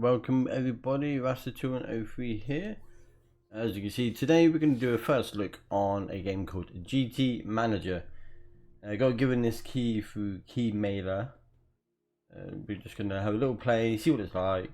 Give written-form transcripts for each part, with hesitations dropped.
welcome everybody, Rasta2103 here. As you can see, today we're going to do a first look on a game called GT Manager. I got given this key through keymailer. We're just going to have a little play, see what it's like.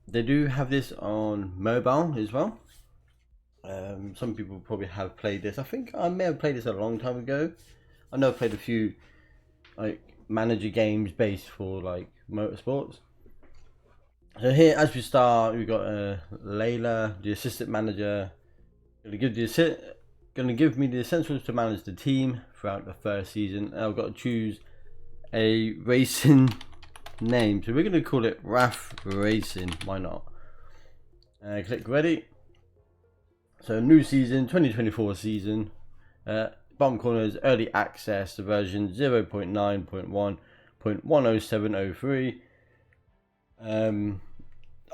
They do have this on mobile as well. Some people probably have played this. I think I may have played this a long time ago. I know I've played a few like manager games based for like motorsports. So here, as we start, we've got Layla, the assistant manager, going to give me the essentials to manage the team throughout the first season. And I've got to choose a racing name, so we're going to call it RAF Racing. Why not? Click ready. So new season, 2024 season. Bottom corner is early access version 0.9.1.10703.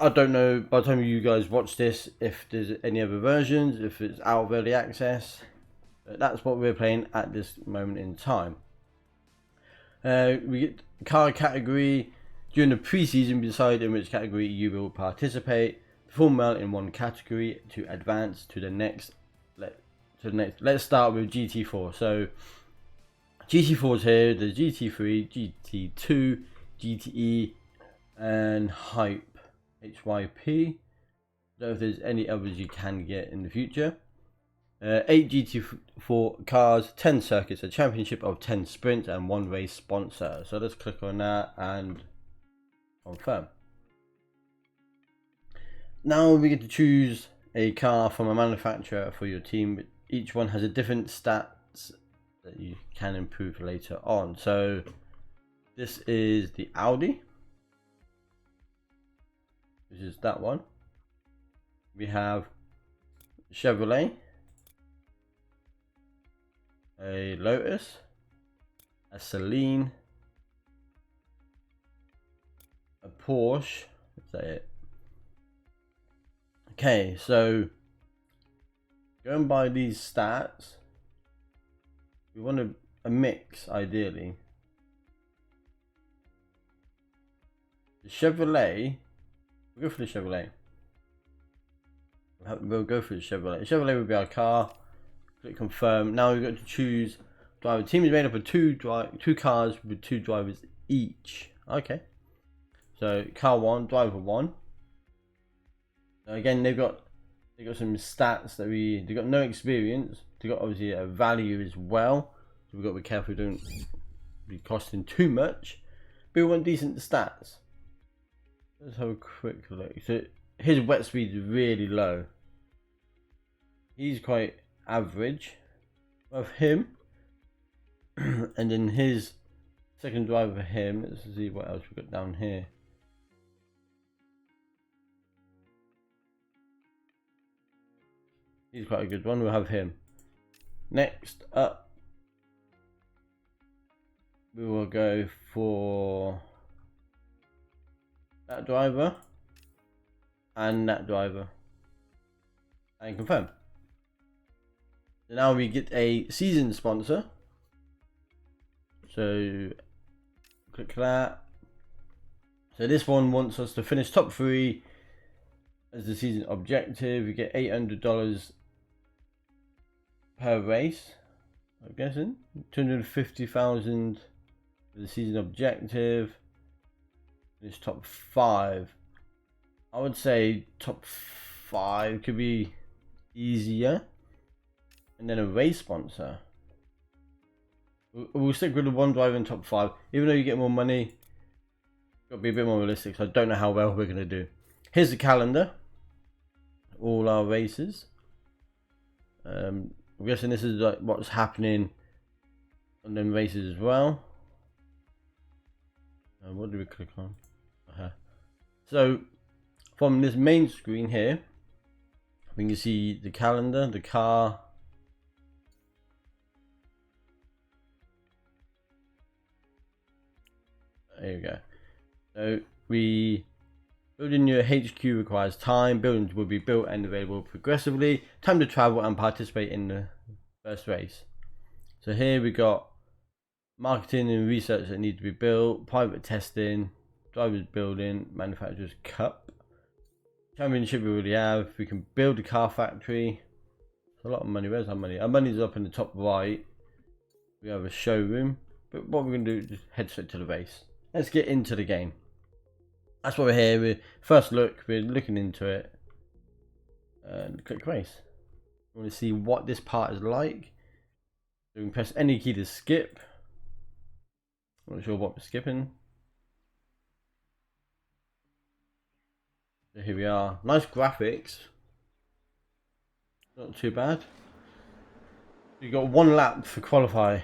I don't know by the time you guys watch this if there's any other versions, if it's out of early access, but that's what we're playing at this moment in time. We get car category. During the pre-season, we decide in which category you will participate. Perform well in one category to advance to the next. Let's start with GT4. So GT4 is here. There's GT3, GT2, GTE, and Hype, HYP. Don't know if there's any others you can get in the future. 8 GT4 cars, 10 circuits, a championship of 10 sprints, and 1 race sponsor. So let's click on that and confirm. Now we get to choose a car from a manufacturer for your team. Each one has a different stats that you can improve later on. So this is the Audi, which is that one. We have Chevrolet, a Lotus, a Celine, a Porsche. Is that it? Okay, so going by these stats, we want a mix ideally. The Chevrolet, we'll go for the Chevrolet. We'll go for the Chevrolet. Chevrolet will be our car. Click confirm. Now we've got to choose driver. The team is made up of two cars with 2 drivers each. Okay. So car 1, driver 1. Now again, they've got some stats that they've got no experience. They've got obviously a value as well. So we've got to be careful we don't be costing too much. But we want decent stats. Let's have a quick look. So his wet speed is really low. He's quite average of him. And then his second driver for him, let's see what else we've got down here. He's quite a good one, we'll have him. Next up, we will go for that driver and that driver and confirm. So now we get a season sponsor, so click that. So this one wants us to finish top 3 as the season objective. We get $800 per race, I'm guessing. 250,000 for the season objective. This top 5, I would say top 5 could be easier, and then a race sponsor. We'll stick with the one driver in top 5, even though you get more money. Got to be a bit more realistic, so I don't know how well we're going to do. Here's the calendar, all our races. I'm guessing this is like what's happening on them races as well. What do we click on? So from this main screen here, we can see the calendar, the car, there you go. So building your HQ requires time. Buildings will be built and available progressively. Time to travel and participate in the first race. So here we got marketing and research that need to be built, private testing, Drivers building, manufacturer's cup. Championship we already have. We can build a car factory. It's a lot of money. Where's our money? Our money's up in the top right. We have a showroom. But what we're going to do is head straight to the race. Let's get into the game. That's why we're here. We're first look. We're looking into it. And click race. We want to see what this part is like. So we can press any key to skip. I'm not sure what we're skipping. So here we are. Nice graphics. Not too bad. You got 1 lap for qualify.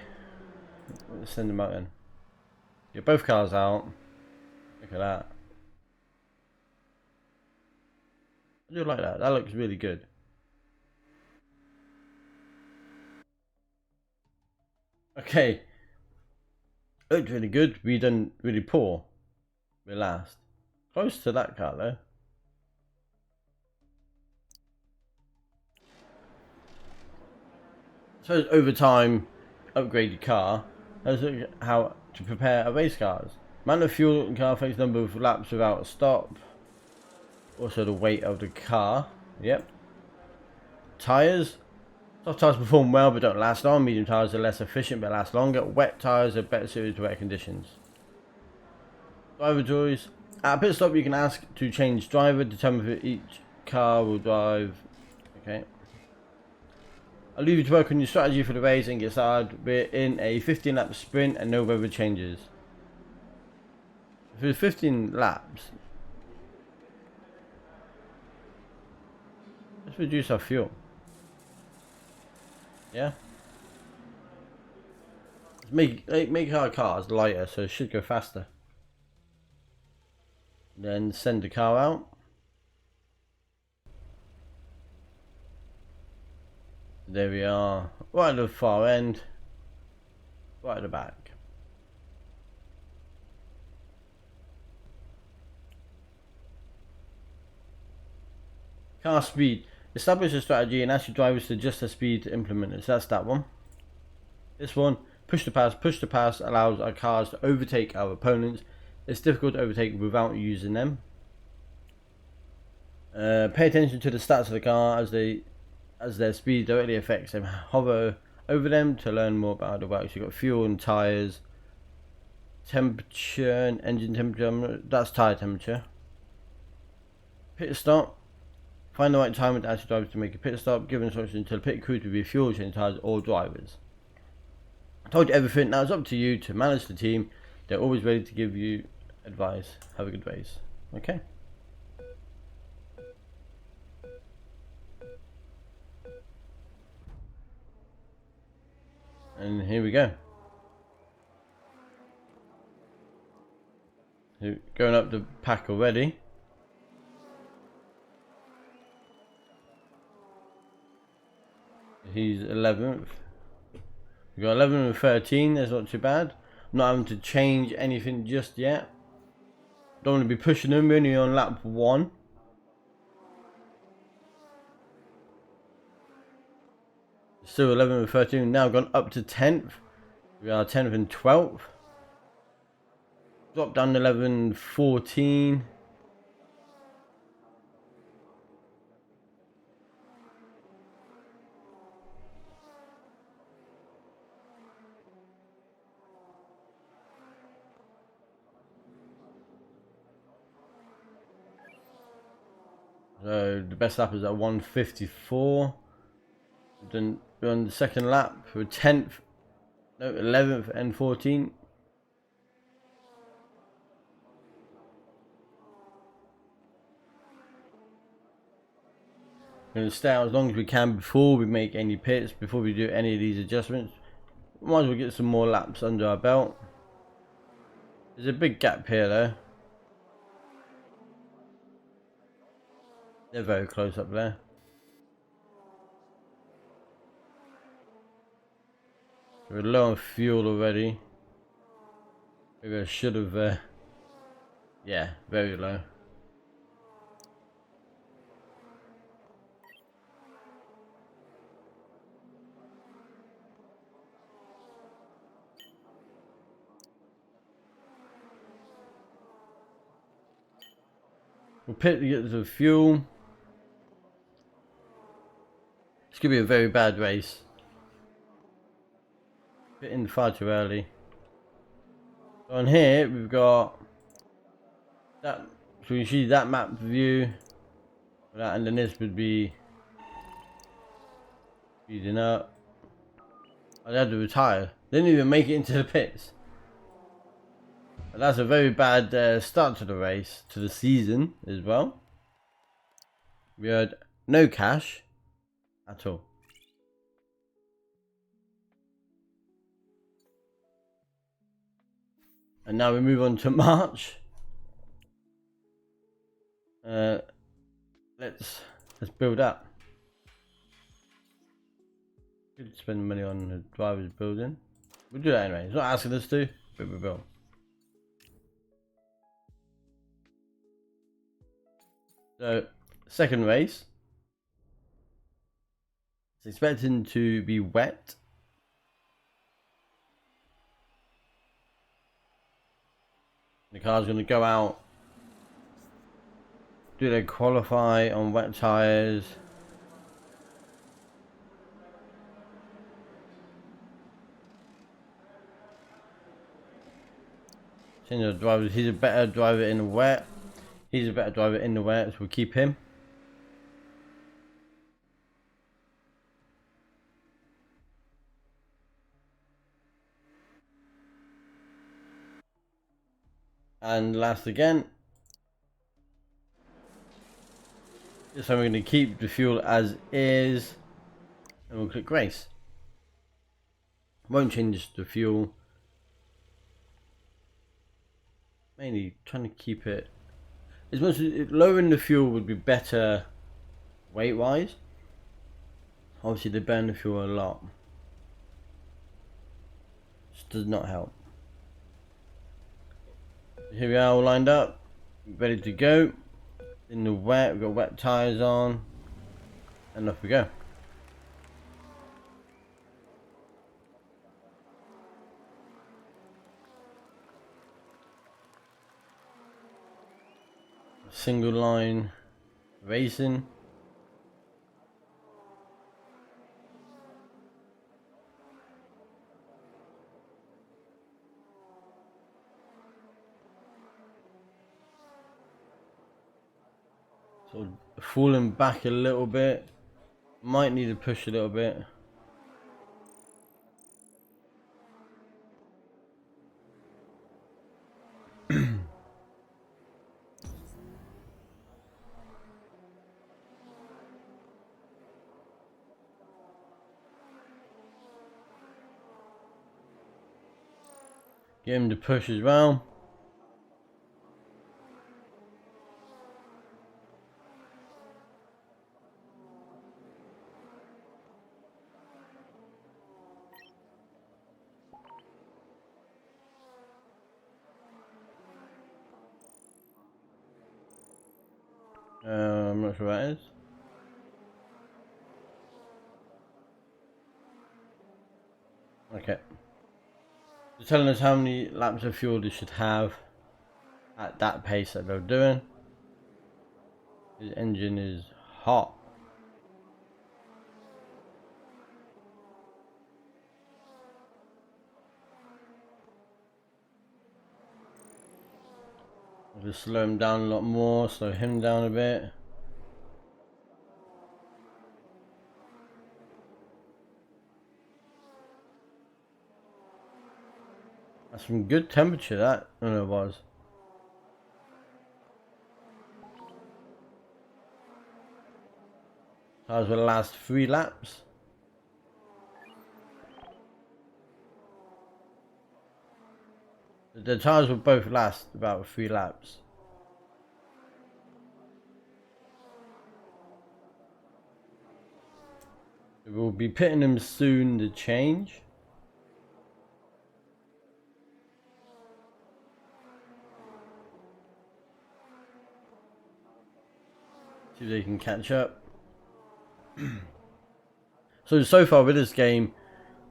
Let's send them out then. Get both cars out. Look at that. I do like that. That looks really good. Okay. Looked really good. We done really poor. We're last. Close to that car though. So over time, upgrade your car. Let's look at how to prepare a race cars. Amount of fuel in car affects number of laps without a stop. Also the weight of the car. Yep. Tires. Soft tires perform well but don't last long. Medium tires are less efficient but last longer. Wet tires are better suited to wet conditions. Driver choice. At a pit stop you can ask to change driver. Determine if each car will drive. Okay. I'll leave you to work on your strategy for the race and get started. We're in a 15 lap sprint and no weather changes. For 15 laps, let's reduce our fuel. Yeah. Let's make our cars lighter so it should go faster. Then send the car out. There we are, right at the far end, right at the back. Car speed. Establish a strategy and ask your drivers to adjust their speed to implement it. So that's that one. This one, push to pass. Push to pass allows our cars to overtake our opponents. It's difficult to overtake without using them. Pay attention to the stats of the car as their speed directly affects them. Hover over them to learn more about how it works. You've got fuel and tires, temperature and engine temperature. That's tire temperature. Pit stop. Find the right time to ask your drivers to make a pit stop. Give instructions to the pit crew to refuel, change tires, or drivers. I told you everything. Now it's up to you to manage the team. They're always ready to give you advice. Have a good race. Okay. And here we go. Going up the pack already. He's 11th. We got 11 and 13. That's not too bad. I'm not having to change anything just yet. Don't want to be pushing them. We're only on lap 1. Still 11 and 13. Now gone up to 10th. We are 10th and 12th. Drop down 11, 14. So the best lap is at 154. Then we're on the second lap. We're 10th, no 11th and 14th. We're going to stay out as long as we can before we make any pits, before we do any of these adjustments. Might as well get some more laps under our belt. There's a big gap here though. They're very close up there. We're low on fuel already. Maybe I should have, yeah, very low. We'll pit to get the fuel. It's gonna be a very bad race. Pitting far too early. So on here we've got that. So you see that map view. That, and then this would be speeding up. I had to retire. Didn't even make it into the pits. But that's a very bad start to the race, to the season as well. We had no cash at all. And now we move on to March. Let's build up. Could spend money on the driver's building. We'll do that anyway. It's not asking us to, but we will. So, second race. It's expecting to be wet. The car's going to go out. Do they qualify on wet tyres? Change the drivers. He's a better driver in the wet. He's a better driver in the wet, so we'll keep him. And last again. This time we're going to keep the fuel as is. And we'll click race. Won't change the fuel. Mainly trying to keep it. As much as lowering the fuel would be better weight wise. Obviously they burn the fuel a lot. Just does not help. Here we are, all lined up, ready to go. In the wet, we've got wet tyres on, and off we go. Single line racing. Sort of falling back a little bit. Might need to push a little bit. Get him to push as well. I'm not sure what that is. Okay. They're telling us how many laps of fuel they should have at that pace that they're doing. His engine is hot. I'll just slow him down a lot more, slow him down a bit. That's some good temperature, that. I don't know what it was. Tires will last 3 laps. The tires will both last about 3 laps. We'll be pitting them soon to change. See if they can catch up. So far with this game,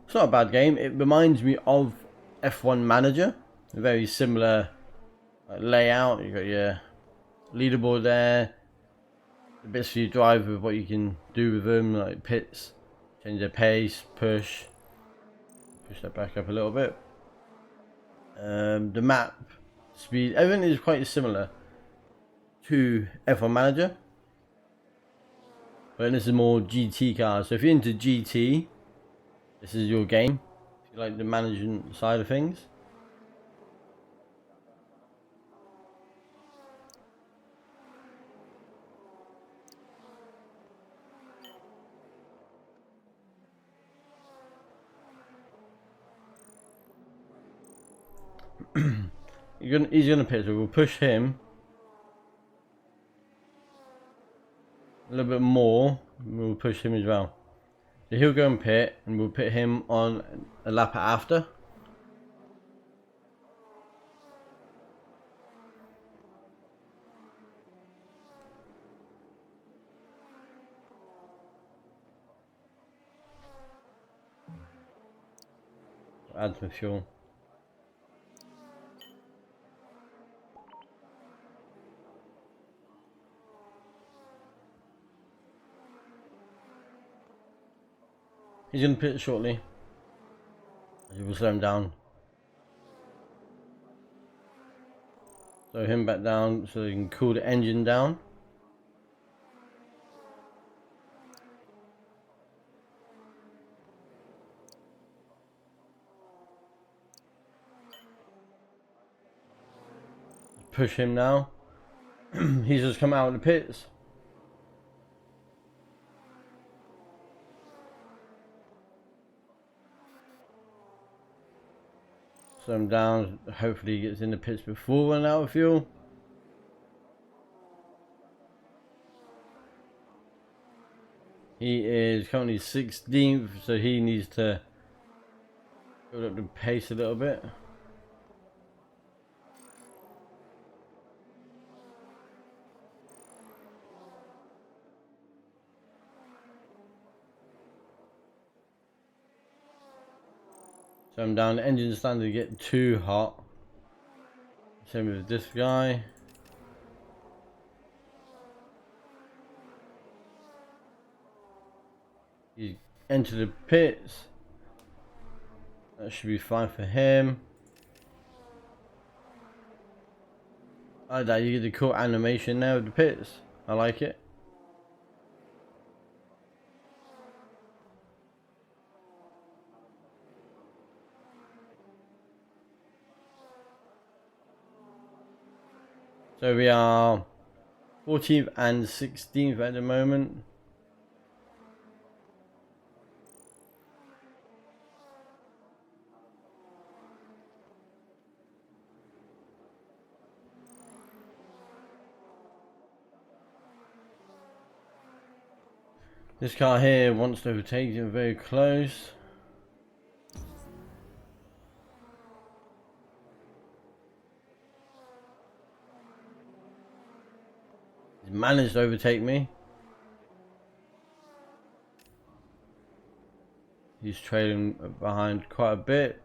it's not a bad game. It reminds me of F1 Manager. A very similar layout. You got your leaderboard there. The bits for your drive with what you can do with them, like pits, change their pace, push that back up a little bit. The map, speed, everything is quite similar to F1 Manager, but this is more GT cars. So if you're into GT, this is your game. If you like the management side of things. He's gonna pit, so we'll push him a little bit more. We'll push him as well. So he'll go and pit, and we'll pit him on a lap after. Add some fuel. He's going to pit shortly. We'll slow him down. Slow him back down so you can cool the engine down. Push him now. He's just come out of the pits. Slow him down. Hopefully he gets in the pits before running out of fuel. He is currently 16th, so he needs to build up the pace a little bit. So I'm down, the engine's starting to get too hot. Same with this guy. He's entered the pits. That should be fine for him. I like that, you get the cool animation there with the pits. I like it. So we are 14th and 16th at the moment. This car here wants to overtake him very close. He's managed to overtake me. He's trailing behind quite a bit.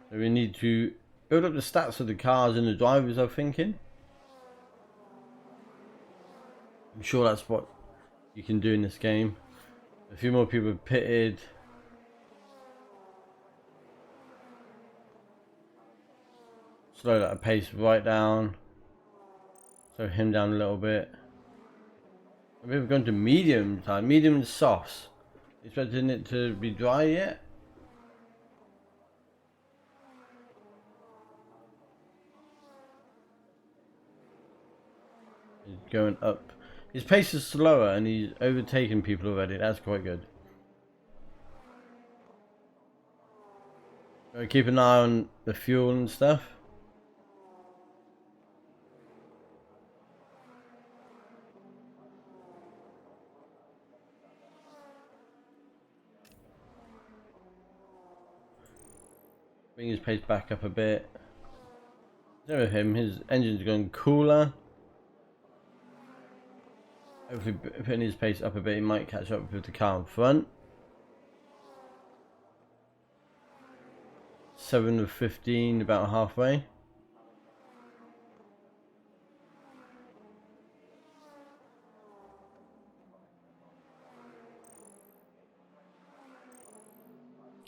So we need to build up the stats of the cars and the drivers, I'm thinking. I'm sure that's what you can do in this game. A few more people have pitted. Slow that pace right down. Slow him down a little bit. We've gone to medium time, medium and softs. Expecting it to be dry yet? He's going up. His pace is slower and he's overtaken people already. That's quite good. Keep an eye on the fuel and stuff. Bring his pace back up a bit. Same with him, his engine's going cooler. Hopefully putting his pace up a bit, he might catch up with the car in front. 7 of 15, about halfway.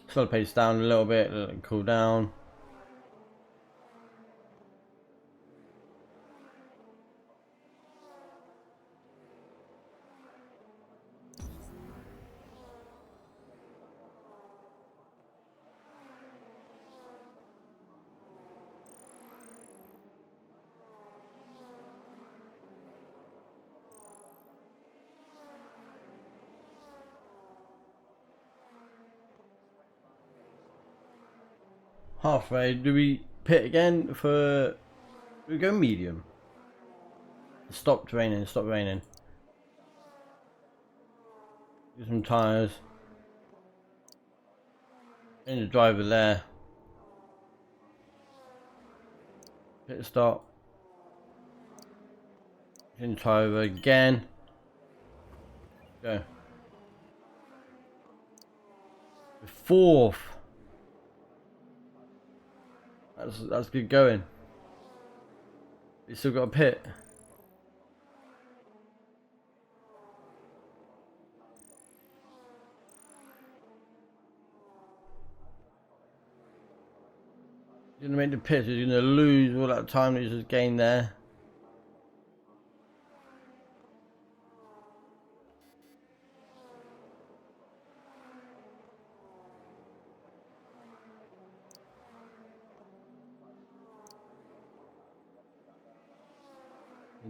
Slow pace down a little bit, let it cool down. Halfway, do we pit again for, do we go medium? It stopped raining, stop raining. Get some tyres. In the driver there. Pit stop. In the driver again. Go. Fourth. That's good going. We still got a pit. He's gonna make the pit. He's gonna lose all that time that he's just gained there.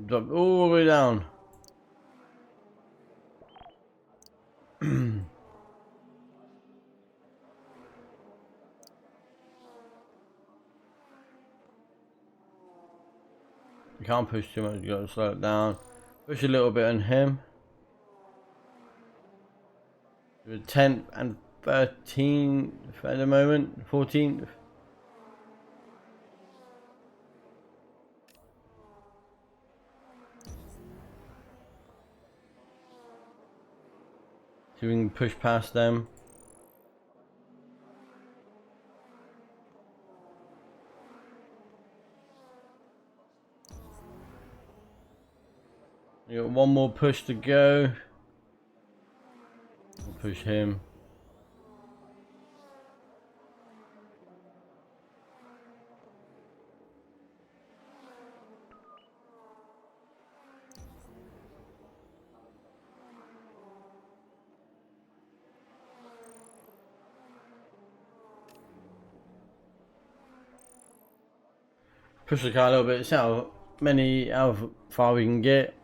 Drop all the way down. You can't push too much, you gotta slow it down. Push a little bit on him. We're 10th and 13th at the moment, 14th. So we can push past them. You got one more push to go. We'll push him. Push the car a little bit, see how far we can get.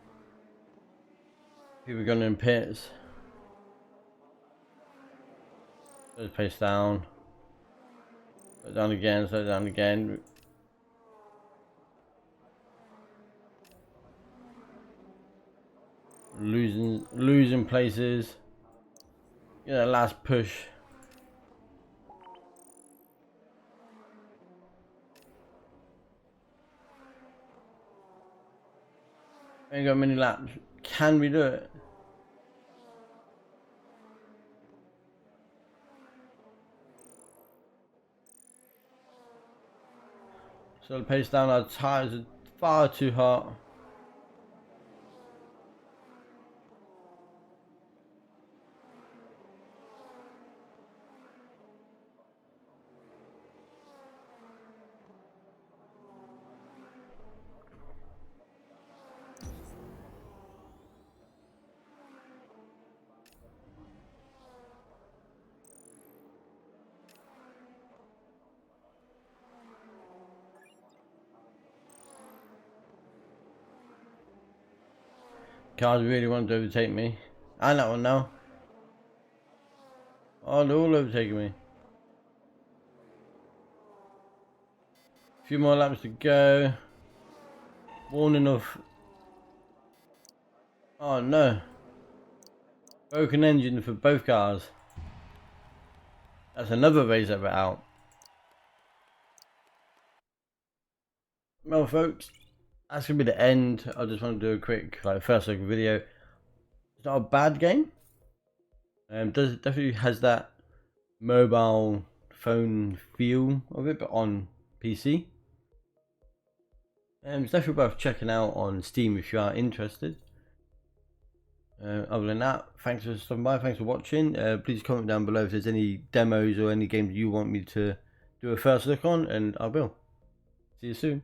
People going in pits. Slow the pace down. Slow it down again, slow it down again. Losing places. Get that last push. Ain't got many laps. Can we do it? So the pace down, our tyres are far too hot. Cars really want to overtake me. And that one now. Oh, they're all overtaking me. A few more laps to go. Warning of... Oh no. Broken engine for both cars. That's another race over out. Well folks, that's going to be the end. I just want to do a quick first look video. It's not a bad game. Definitely has that mobile phone feel of it, but on PC. It's definitely worth checking out on Steam if you are interested. Other than that, thanks for stopping by, thanks for watching. Please comment down below if there's any demos or any games you want me to do a first look on, and I will. See you soon.